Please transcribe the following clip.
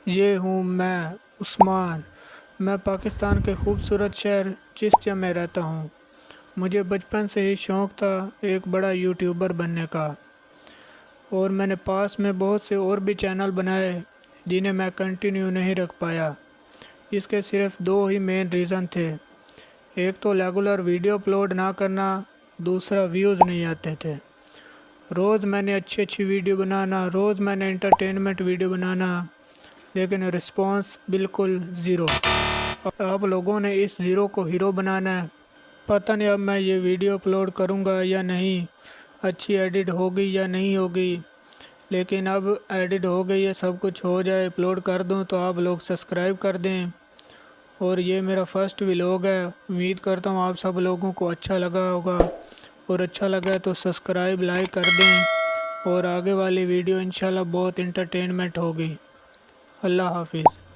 یہ ہوں میں عثمان۔ میں پاکستان کے خوبصورت شہر چشتیہ میں رہتا ہوں۔ مجھے بچپن سے ہی شوق تھا ایک بڑا یوٹیوبر بننے کا، اور میں نے پاس میں بہت سے اور بھی چینل بنائے جنہیں میں کنٹینیو نہیں رکھ پایا، جس کے صرف دو ہی مین ریزن تھے۔ ایک تو ریگولر ویڈیو اپلوڈ نہ کرنا، دوسرا ویوز نہیں آتے تھے۔ روز میں نے اچھی ویڈیو بنانا، روز میں نے انٹرٹینمنٹ ویڈیو بنانا، لیکن رسپانس بالکل زیرو۔ اب لوگوں نے اس زیرو کو ہیرو بنانا ہے۔ پتہ نہیں اب میں یہ ویڈیو اپلوڈ کروں گا یا نہیں، اچھی ایڈٹ ہوگی یا نہیں ہوگی، لیکن اب ایڈٹ ہو گئی ہے، سب کچھ ہو جائے اپلوڈ کر دوں تو آپ لوگ سبسکرائب کر دیں۔ اور یہ میرا فرسٹ ولاگ ہے، امید کرتا ہوں آپ سب لوگوں کو اچھا لگا ہوگا، اور اچھا لگا تو سبسکرائب لائک کر دیں، اور آگے والی ویڈیو انشاءاللہ بہت انٹرٹینمنٹ ہوگی۔ اللہ حافظ۔